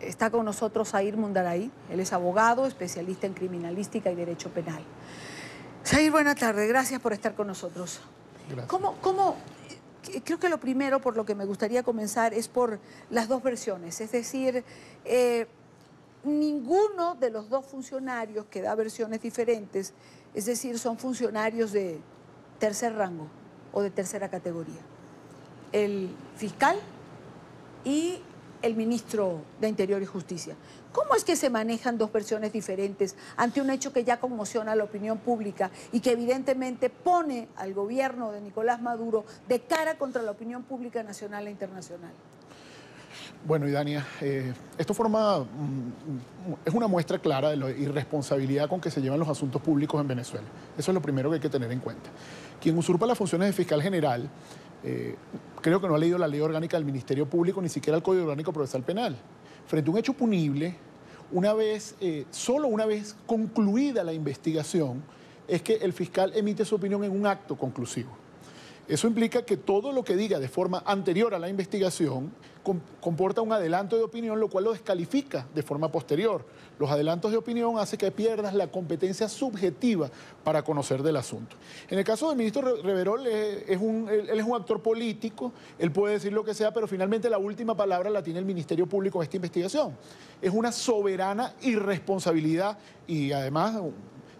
Está con nosotros Zair Mundaray, él es abogado, especialista en criminalística y derecho penal. Zair, buena tarde, gracias por estar con nosotros. Gracias. Creo que lo primero por lo que me gustaría comenzar es por las dos versiones, es decir, ninguno de los dos funcionarios que da versiones diferentes, es decir, son funcionarios de tercer rango o de tercera categoría. El fiscal y el ministro de Interior y Justicia. ¿Cómo es que se manejan dos versiones diferentes ante un hecho que ya conmociona a la opinión pública y que evidentemente pone al gobierno de Nicolás Maduro de cara contra la opinión pública nacional e internacional? Bueno, Idania, esto es una muestra clara de la irresponsabilidad con que se llevan los asuntos públicos en Venezuela. Eso es lo primero que hay que tener en cuenta. Quien usurpa las funciones de fiscal general, creo que no ha leído la ley orgánica del Ministerio Público, ni siquiera el Código Orgánico Procesal Penal. Frente a un hecho punible, solo una vez concluida la investigación, es que el fiscal emite su opinión en un acto conclusivo. Eso implica que todo lo que diga de forma anterior a la investigación comporta un adelanto de opinión, lo cual lo descalifica de forma posterior. Los adelantos de opinión hacen que pierdas la competencia subjetiva para conocer del asunto. En el caso del ministro Reverol, él es un actor político, él puede decir lo que sea, pero finalmente la última palabra la tiene el Ministerio Público en esta investigación. Es una soberana irresponsabilidad y además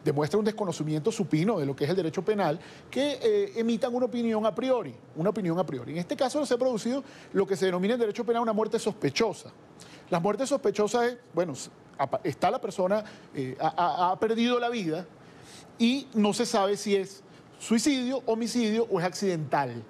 demuestra un desconocimiento supino de lo que es el derecho penal, que emitan una opinión a priori, En este caso se ha producido lo que se denomina en derecho penal una muerte sospechosa. Las muertes sospechosas es, bueno, está la persona, ha perdido la vida y no se sabe si es suicidio, homicidio o es accidental.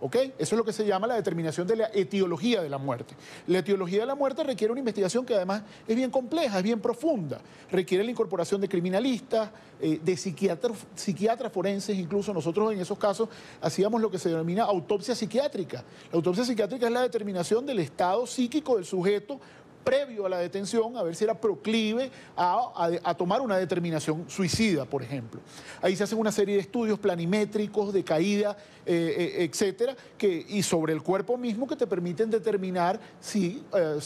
¿Ok? Eso es lo que se llama la determinación de la etiología de la muerte. La etiología de la muerte requiere una investigación que además es bien compleja, es bien profunda. Requiere la incorporación de criminalistas, de psiquiatras forenses. Incluso nosotros en esos casos hacíamos lo que se denomina autopsia psiquiátrica. La autopsia psiquiátrica es la determinación del estado psíquico del sujeto previo a la detención, a ver si era proclive a tomar una determinación suicida, por ejemplo. Ahí se hacen una serie de estudios planimétricos, de caída, etcétera, y sobre el cuerpo mismo que te permiten determinar si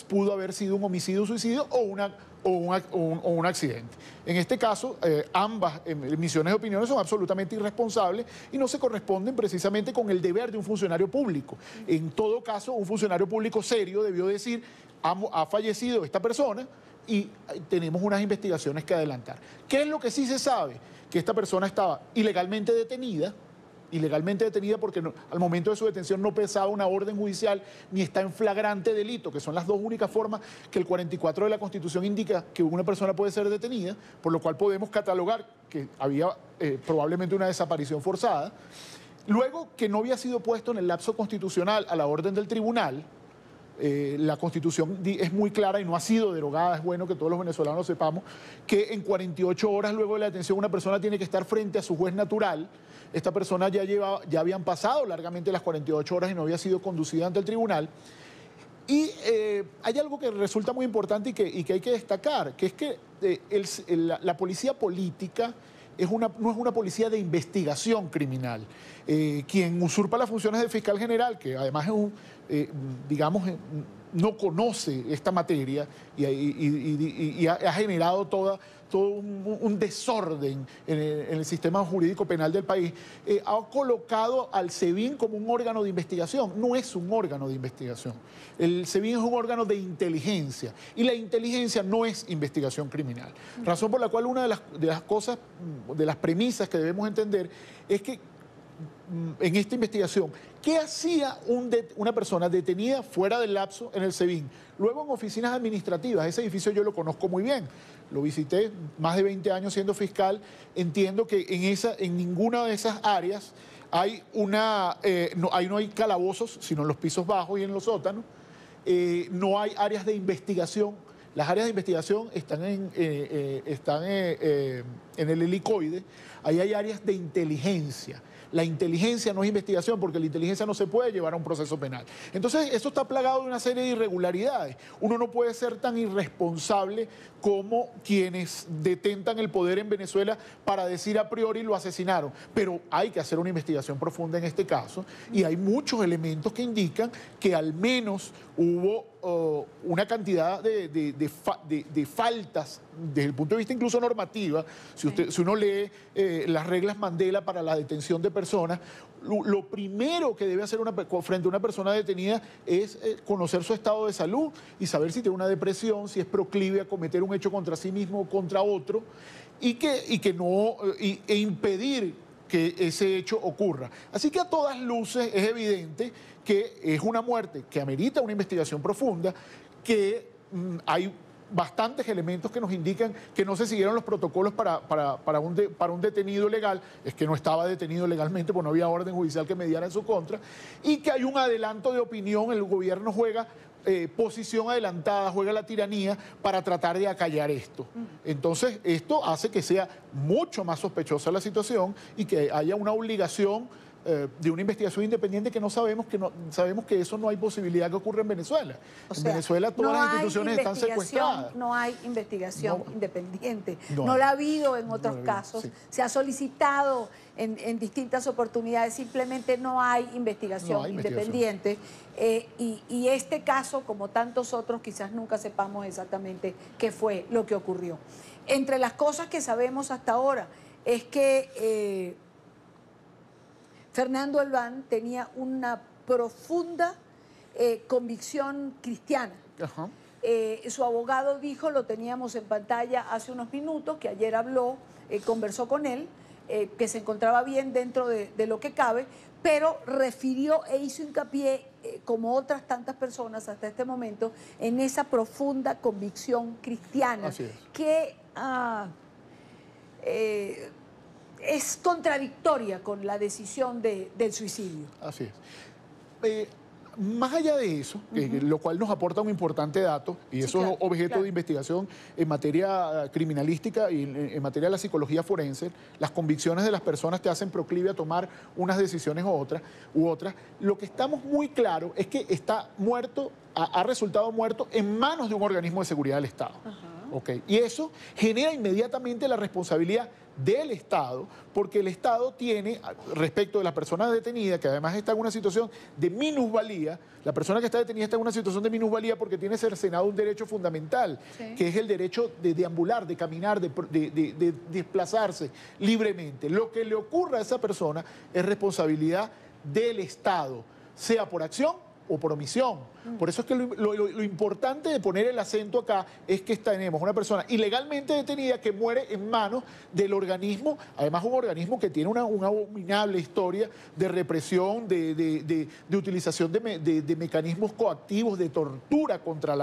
pudo haber sido un homicidio, suicidio o un accidente. En este caso, ambas emisiones de opiniones son absolutamente irresponsables y no se corresponden precisamente con el deber de un funcionario público. En todo caso, un funcionario público serio debió decir: ha fallecido esta persona y tenemos unas investigaciones que adelantar. ¿Qué es lo que sí se sabe? Que esta persona estaba ilegalmente detenida porque al momento de su detención no pesaba una orden judicial ni está en flagrante delito, que son las dos únicas formas que el 44 de la Constitución indica que una persona puede ser detenida, por lo cual podemos catalogar que había probablemente una desaparición forzada. Luego, que no había sido puesto en el lapso constitucional a la orden del tribunal. La Constitución es muy clara y no ha sido derogada. Es bueno que todos los venezolanos sepamos que en 48 horas luego de la detención una persona tiene que estar frente a su juez natural. Esta persona ya habían pasado largamente las 48 horas y no había sido conducida ante el tribunal. Y hay algo que resulta muy importante y que hay que destacar, que es que la policía política no es una policía de investigación criminal. Quien usurpa las funciones de fiscal general, que además es no conoce esta materia y ha generado todo un desorden en el sistema jurídico penal del país, ha colocado al SEBIN como un órgano de investigación. No es un órgano de investigación. El SEBIN es un órgano de inteligencia y la inteligencia no es investigación criminal. Razón por la cual una de las premisas que debemos entender es que en esta investigación, ¿qué hacía una persona detenida fuera del lapso en el SEBIN? Luego en oficinas administrativas. Ese edificio yo lo conozco muy bien, lo visité más de 20 años siendo fiscal. Entiendo que en ninguna de esas áreas no hay calabozos, sino en los pisos bajos y en los sótanos. No hay áreas de investigación. Las áreas de investigación están en el helicoide. Ahí hay áreas de inteligencia. La inteligencia no es investigación, porque la inteligencia no se puede llevar a un proceso penal. Entonces, esto está plagado de una serie de irregularidades. Uno no puede ser tan irresponsable como quienes detentan el poder en Venezuela para decir a priori lo asesinaron. Pero hay que hacer una investigación profunda en este caso y hay muchos elementos que indican que al menos hubo una cantidad de faltas desde el punto de vista incluso normativa. Si uno lee las reglas Mandela para la detención de personas, lo primero que debe hacer frente a una persona detenida es conocer su estado de salud y saber si tiene una depresión, si es proclive a cometer un hecho contra sí mismo o contra otro, e impedir que ese hecho ocurra. Así que a todas luces es evidente que es una muerte que amerita una investigación profunda, que hay bastantes elementos que nos indican que no se siguieron los protocolos para un detenido legal, es que no estaba detenido legalmente porque no había orden judicial que mediara en su contra, y que hay un adelanto de opinión, el gobierno juega posición adelantada, juega la tiranía para tratar de acallar esto. Entonces, esto hace que sea mucho más sospechosa la situación y que haya una obligación de una investigación independiente que sabemos que eso no hay posibilidad que ocurra en Venezuela. En Venezuela todas las instituciones están secuestradas. No hay investigación independiente. No la ha habido en otros casos. Sí. Se ha solicitado en distintas oportunidades, simplemente no hay investigación independiente. Y este caso, como tantos otros, quizás nunca sepamos exactamente qué fue lo que ocurrió. Entre las cosas que sabemos hasta ahora es que Fernando Albán tenía una profunda convicción cristiana. Ajá. Su abogado dijo, lo teníamos en pantalla hace unos minutos, que ayer habló, conversó con él, que se encontraba bien dentro de lo que cabe, pero refirió e hizo hincapié, como otras tantas personas hasta este momento, en esa profunda convicción cristiana. Así es. Que es contradictoria con la decisión del suicidio. Así es. Más allá de eso, lo cual nos aporta un importante dato, y eso es objeto de investigación en materia criminalística y en materia de la psicología forense, las convicciones de las personas te hacen proclive a tomar unas decisiones u otras. Lo que estamos muy claro es que está muerto, ha resultado muerto en manos de un organismo de seguridad del Estado. Okay. Y eso genera inmediatamente la responsabilidad del Estado, porque el Estado tiene, respecto de la persona detenida, que además está en una situación de minusvalía, la persona que está detenida está en una situación de minusvalía porque tiene cercenado un derecho fundamental, que es el derecho de deambular, de caminar, de desplazarse libremente. Lo que le ocurra a esa persona es responsabilidad del Estado, sea por acción o por omisión. Por eso es que lo importante de poner el acento acá es que tenemos una persona ilegalmente detenida que muere en manos del organismo, además un organismo que tiene una abominable historia de represión, de utilización de mecanismos coactivos, de tortura contra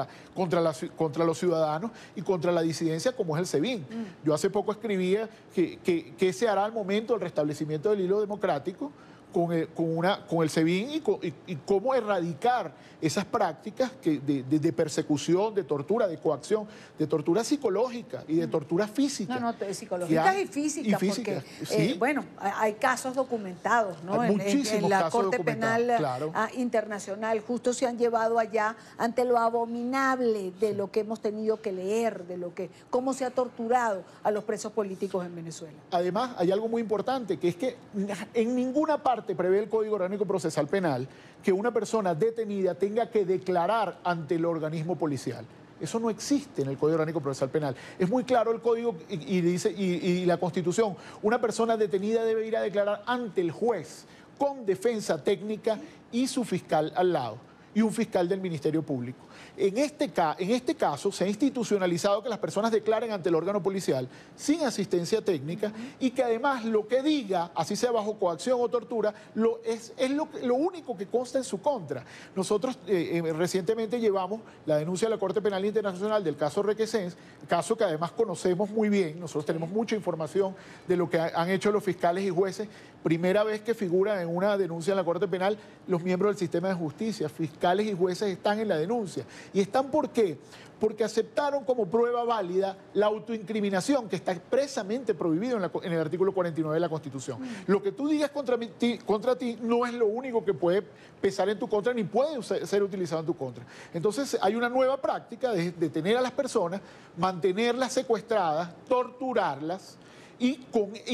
los ciudadanos y contra la disidencia, como es el SEBIN. Yo hace poco escribía que se hará al momento del restablecimiento del hilo democrático con el SEBIN y cómo erradicar esas prácticas de persecución, de tortura, de coacción, de tortura psicológica y de tortura física. No, psicológicas y físicas, porque, sí. Bueno, hay casos documentados, ¿no? En la Corte Penal Internacional, justo se han llevado allá ante lo abominable de lo que hemos tenido que leer, cómo se ha torturado a los presos políticos en Venezuela. Además, hay algo muy importante, que es que en ninguna parte prevé el Código Orgánico Procesal Penal que una persona detenida tenga que declarar ante el organismo policial. Eso no existe en el Código Orgánico Procesal Penal. Es muy claro el Código y la Constitución. Una persona detenida debe ir a declarar ante el juez con defensa técnica y su fiscal al lado, y un fiscal del Ministerio Público. En este caso se ha institucionalizado que las personas declaren ante el órgano policial sin asistencia técnica y que además lo que diga, así sea bajo coacción o tortura, es lo único que consta en su contra. Nosotros recientemente llevamos la denuncia a la Corte Penal Internacional del caso Requesens, caso que además conocemos muy bien. Nosotros tenemos mucha información de lo que han hecho los fiscales y jueces. Primera vez que figuran en una denuncia en la Corte Penal los miembros del sistema de justicia, fiscales y jueces están en la denuncia. ¿Y están por qué? Porque aceptaron como prueba válida la autoincriminación, que está expresamente prohibido en el artículo 49 de la Constitución. Lo que tú digas contra ti no es lo único que puede pesar en tu contra, ni puede ser utilizado en tu contra. Entonces hay una nueva práctica de detener a las personas, mantenerlas secuestradas, torturarlas, y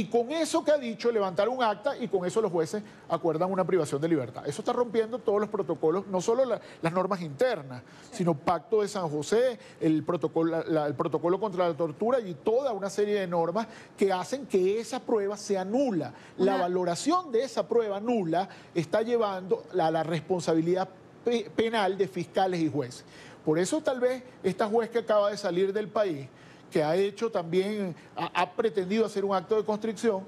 con eso que ha dicho, levantar un acta y con eso los jueces acuerdan una privación de libertad. Eso está rompiendo todos los protocolos, no solo las normas internas, sino Pacto de San José, el protocolo contra la tortura y toda una serie de normas que hacen que esa prueba sea nula. La valoración de esa prueba nula está llevando a la responsabilidad penal de fiscales y jueces. Por eso tal vez esta juez que acaba de salir del país, que ha hecho también, ha pretendido hacer un acto de constricción,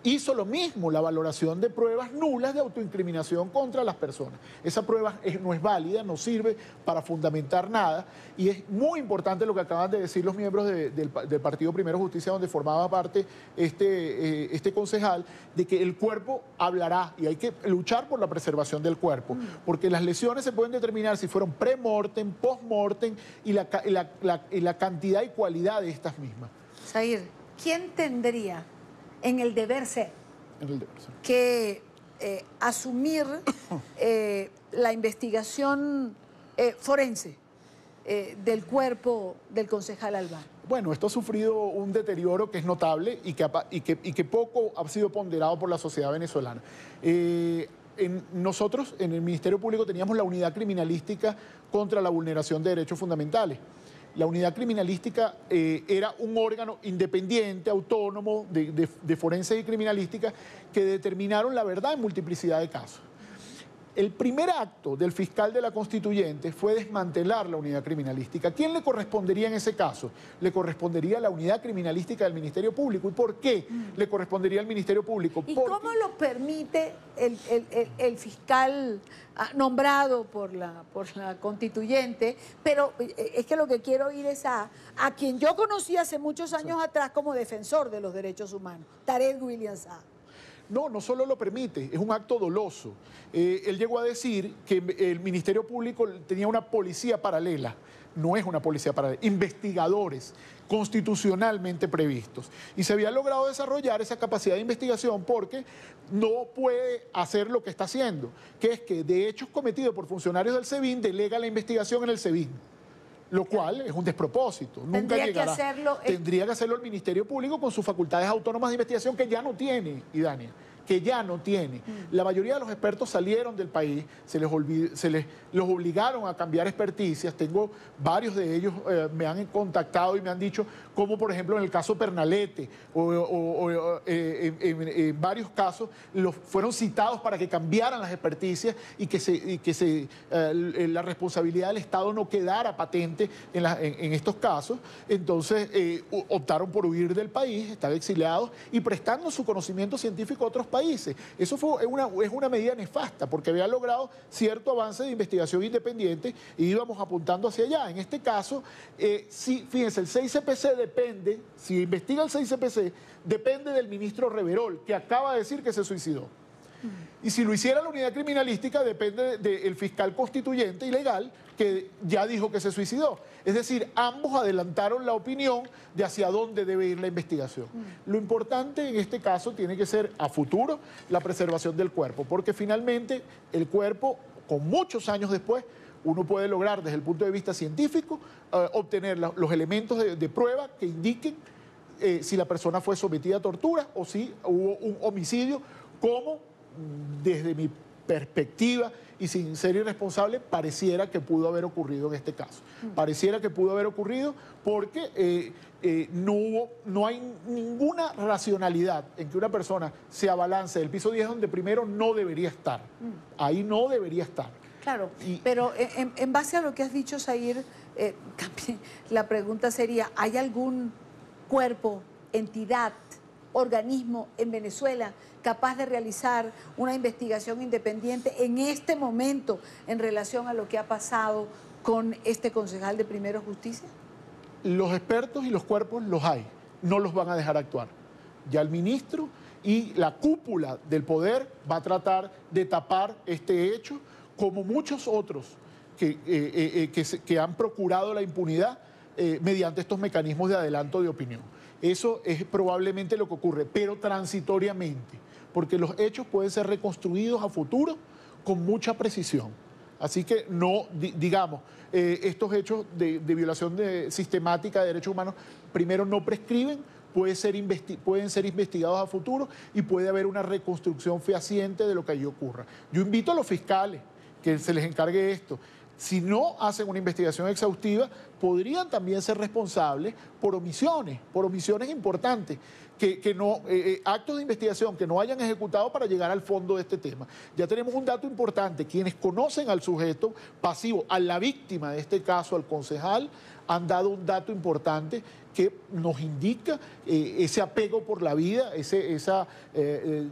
hizo lo mismo, la valoración de pruebas nulas de autoincriminación contra las personas. Esa prueba no es válida, no sirve para fundamentar nada, y es muy importante lo que acaban de decir los miembros del Partido Primero Justicia, donde formaba parte este concejal, de que el cuerpo hablará y hay que luchar por la preservación del cuerpo, porque las lesiones se pueden determinar si fueron pre-mortem, post-mortem y la cantidad y cualidad de estas mismas. Zahir, ¿quién tendría en el deber ser que asumir la investigación forense del cuerpo del concejal Albán? Bueno, esto ha sufrido un deterioro que es notable y que poco ha sido ponderado por la sociedad venezolana. Nosotros en el Ministerio Público teníamos la unidad criminalística contra la vulneración de derechos fundamentales. La unidad criminalística era un órgano independiente, autónomo, de forense y criminalística, que determinaron la verdad en multiplicidad de casos. El primer acto del fiscal de la Constituyente fue desmantelar la unidad criminalística. ¿Quién le correspondería en ese caso? Le correspondería a la unidad criminalística del Ministerio Público. ¿Y por qué le correspondería al Ministerio Público? ¿Y cómo lo permite el fiscal nombrado por la Constituyente? Pero es que lo que quiero ir es a quien yo conocí hace muchos años atrás como defensor de los derechos humanos, Tarek William Saab. No solo lo permite, es un acto doloso. Él llegó a decir que el Ministerio Público tenía una policía paralela. No es una policía paralela, investigadores constitucionalmente previstos. Y se había logrado desarrollar esa capacidad de investigación porque no puede hacer lo que está haciendo, que es que de hechos cometidos por funcionarios del SEBIN delega la investigación en el SEBIN. Lo cual es un despropósito. Nunca llegará. Tendría que hacerlo el Ministerio Público con sus facultades autónomas de investigación que ya no tiene, Idania, que ya no tiene. La mayoría de los expertos salieron del país, los obligaron a cambiar experticias. Tengo varios de ellos, me han contactado y me han dicho, como por ejemplo en el caso Pernalete, en varios casos fueron citados para que cambiaran las experticias y que la responsabilidad del Estado no quedara patente en estos casos. Entonces optaron por huir del país, estar exiliados y prestando su conocimiento científico a otros países. Eso es una medida nefasta porque había logrado cierto avance de investigación independiente y íbamos apuntando hacia allá. En este caso, fíjense, el 6CPC depende, si investiga el 6CPC, depende del ministro Reverol, que acaba de decir que se suicidó. Y si lo hiciera la unidad criminalística, depende del fiscal constituyente y legal, que ya dijo que se suicidó. Es decir, ambos adelantaron la opinión de hacia dónde debe ir la investigación. Lo importante en este caso tiene que ser a futuro la preservación del cuerpo, porque finalmente el cuerpo, con muchos años después, uno puede lograr desde el punto de vista científico obtener los elementos de prueba que indiquen si la persona fue sometida a tortura o si hubo un homicidio, como desde mi perspectiva y sin ser irresponsable, pareciera que pudo haber ocurrido en este caso. Pareciera que pudo haber ocurrido porque no hay ninguna racionalidad en que una persona se abalance del piso 10 donde primero no debería estar. Ahí no debería estar. Claro, pero en base a lo que has dicho, Zahir, también la pregunta sería, ¿hay algún cuerpo, entidad, organismo en Venezuela capaz de realizar una investigación independiente en este momento en relación a lo que ha pasado con este concejal de Primero Justicia? Los expertos y los cuerpos los hay, no los van a dejar actuar. Ya el ministro y la cúpula del poder va a tratar de tapar este hecho, como muchos otros que han procurado la impunidad mediante estos mecanismos de adelanto de opinión. Eso es probablemente lo que ocurre, pero transitoriamente, porque los hechos pueden ser reconstruidos a futuro con mucha precisión. Así que no, digamos, estos hechos de violación sistemática de derechos humanos, primero no prescriben pueden ser investigados a futuro y puede haber una reconstrucción fehaciente de lo que allí ocurra. Yo invito a los fiscales que se les encargue esto. Si no hacen una investigación exhaustiva, podrían también ser responsables por omisiones importantes, actos de investigación que no hayan ejecutado para llegar al fondo de este tema. Ya tenemos un dato importante: quienes conocen al sujeto pasivo, a la víctima de este caso, al concejal, han dado un dato importante que nos indica ese apego por la vida,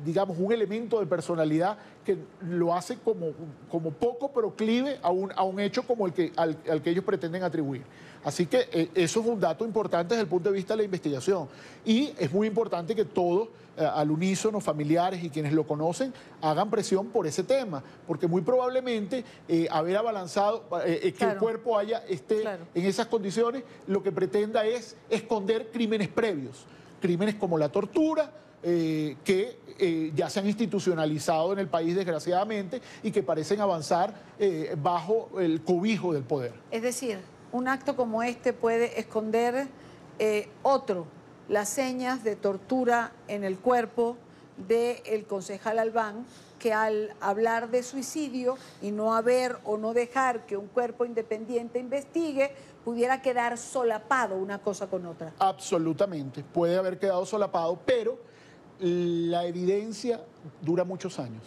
digamos, un elemento de personalidad que lo hace como poco proclive a un hecho como al que ellos pretenden atribuir. Así que eso es un dato importante desde el punto de vista de la investigación. Y es muy importante que todos, al unísono, familiares y quienes lo conocen, hagan presión por ese tema, porque muy probablemente haber abalanzado, que el cuerpo esté en esas condiciones, lo que pretenda es esconder crímenes previos, crímenes como la tortura, que ya se han institucionalizado en el país, desgraciadamente, y que parecen avanzar bajo el cobijo del poder. Es decir, un acto como este puede esconder las señas de tortura en el cuerpo del concejal Albán, que al hablar de suicidio y no haber o no dejar que un cuerpo independiente investigue, pudiera quedar solapado una cosa con otra. Absolutamente, puede haber quedado solapado, pero la evidencia dura muchos años.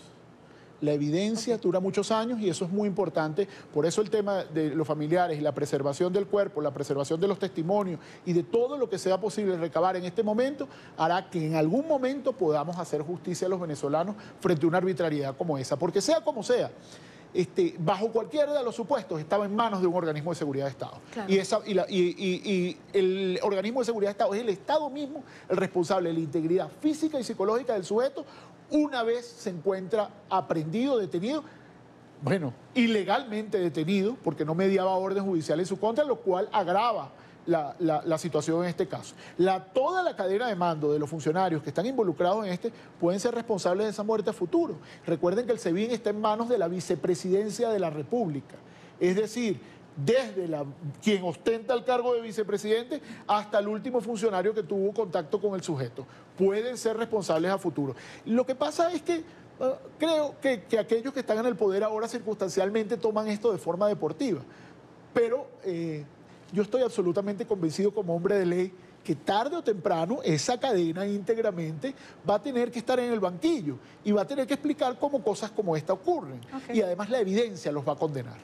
La evidencia dura muchos años y eso es muy importante. Por eso el tema de los familiares y la preservación del cuerpo, la preservación de los testimonios y de todo lo que sea posible recabar en este momento hará que en algún momento podamos hacer justicia a los venezolanos frente a una arbitrariedad como esa. Porque sea como sea, bajo cualquiera de los supuestos estaba en manos de un organismo de seguridad de Estado. Claro. Y el organismo de seguridad de Estado es el Estado mismo el responsable de la integridad física y psicológica del sujeto una vez se encuentra aprehendido, detenido, bueno, ilegalmente detenido, porque no mediaba orden judicial en su contra, lo cual agrava la situación en este caso. Toda la cadena de mando de los funcionarios que están involucrados en pueden ser responsables de esa muerte a futuro. Recuerden que el SEBIN está en manos de la vicepresidencia de la República, es decir, desde quien ostenta el cargo de vicepresidente hasta el último funcionario que tuvo contacto con el sujeto. Pueden ser responsables a futuro. Lo que pasa es que creo que aquellos que están en el poder ahora circunstancialmente toman esto de forma deportiva. Pero yo estoy absolutamente convencido como hombre de ley que tarde o temprano esa cadena íntegramente va a tener que estar en el banquillo y va a tener que explicar cómo cosas como esta ocurren. Okay. Y además la evidencia los va a condenar.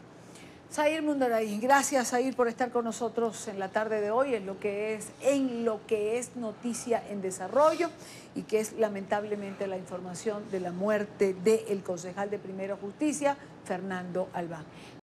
Zahir Mundaray, gracias Zahir por estar con nosotros en la tarde de hoy en lo que es noticia en desarrollo y que es lamentablemente la información de la muerte del concejal de Primera Justicia, Fernando Albán.